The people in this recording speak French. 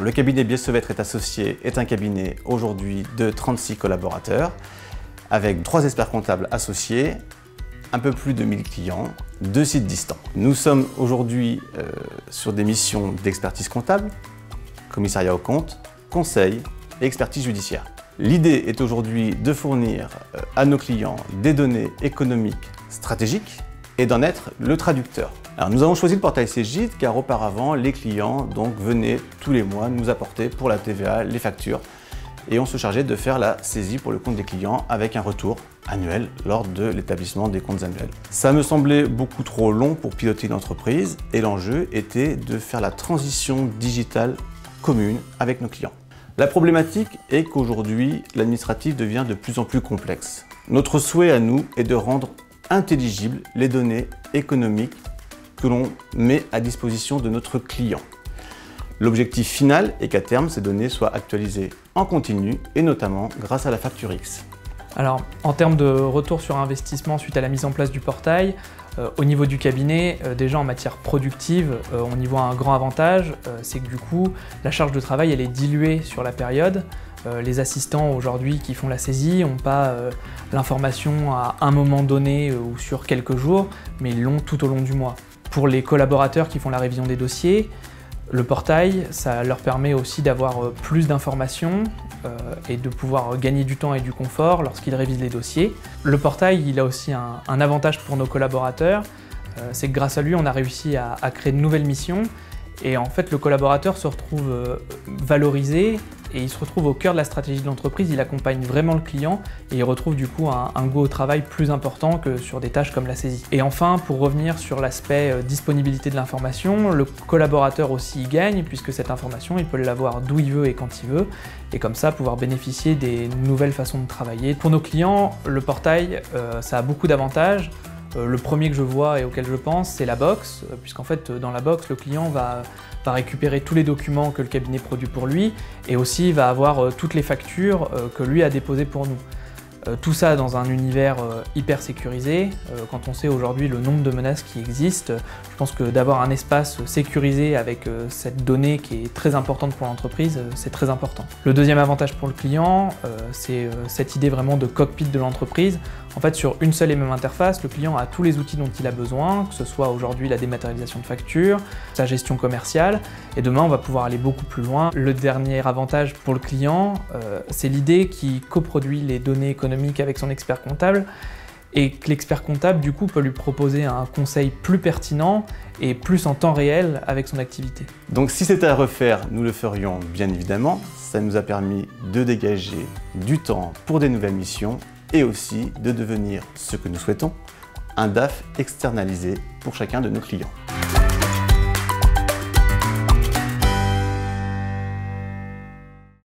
Le cabinet Biessevettre est associé est un cabinet aujourd'hui de 36 collaborateurs, avec 3 experts comptables associés, un peu plus de 1000 clients, 2 sites distants. Nous sommes aujourd'hui sur des missions d'expertise comptable, commissariat aux comptes, conseil et expertise judiciaire. L'idée est aujourd'hui de fournir à nos clients des données économiques stratégiques et d'en être le traducteur. Alors, nous avons choisi le portail Cegid car auparavant les clients venaient tous les mois nous apporter pour la TVA les factures et on se chargeait de faire la saisie pour le compte des clients avec un retour annuel lors de l'établissement des comptes annuels. Ça me semblait beaucoup trop long pour piloter une entreprise et l'enjeu était de faire la transition digitale commune avec nos clients. La problématique est qu'aujourd'hui, l'administratif devient de plus en plus complexe. Notre souhait à nous est de rendre intelligibles les données économiques que l'on met à disposition de notre client. L'objectif final est qu'à terme, ces données soient actualisées en continu et notamment grâce à la facture X. Alors, en termes de retour sur investissement suite à la mise en place du portail, au niveau du cabinet, déjà en matière productive, on y voit un grand avantage, c'est que du coup, la charge de travail elle est diluée sur la période. Les assistants aujourd'hui qui font la saisie n'ont pas l'information à un moment donné ou sur quelques jours, mais ils l'ont tout au long du mois. Pour les collaborateurs qui font la révision des dossiers, le portail, ça leur permet aussi d'avoir plus d'informations et de pouvoir gagner du temps et du confort lorsqu'ils révisent les dossiers. Le portail, il a aussi un avantage pour nos collaborateurs, c'est que grâce à lui, on a réussi à créer de nouvelles missions et en fait, le collaborateur se retrouve valorisé et il se retrouve au cœur de la stratégie de l'entreprise, il accompagne vraiment le client et il retrouve du coup un goût au travail plus important que sur des tâches comme la saisie. Et enfin, pour revenir sur l'aspect disponibilité de l'information, le collaborateur aussi y gagne puisque cette information, il peut l'avoir d'où il veut et quand il veut et comme ça pouvoir bénéficier des nouvelles façons de travailler. Pour nos clients, le portail, ça a beaucoup d'avantages. Le premier que je vois et auquel je pense, c'est la box, puisqu'en fait, dans la box, le client va récupérer tous les documents que le cabinet produit pour lui et aussi va avoir toutes les factures que lui a déposées pour nous. Tout ça dans un univers hyper sécurisé. Quand on sait aujourd'hui le nombre de menaces qui existent, je pense que d'avoir un espace sécurisé avec cette donnée qui est très importante pour l'entreprise, c'est très important. Le deuxième avantage pour le client, c'est cette idée vraiment de cockpit de l'entreprise. En fait, sur une seule et même interface, le client a tous les outils dont il a besoin, que ce soit aujourd'hui la dématérialisation de factures, sa gestion commerciale, et demain on va pouvoir aller beaucoup plus loin. Le dernier avantage pour le client, c'est l'idée qu'il coproduit les données économiques avec son expert comptable et que l'expert comptable du coup peut lui proposer un conseil plus pertinent et plus en temps réel avec son activité. Donc si c'était à refaire, nous le ferions bien évidemment. Ça nous a permis de dégager du temps pour des nouvelles missions et aussi de devenir ce que nous souhaitons, un DAF externalisé pour chacun de nos clients.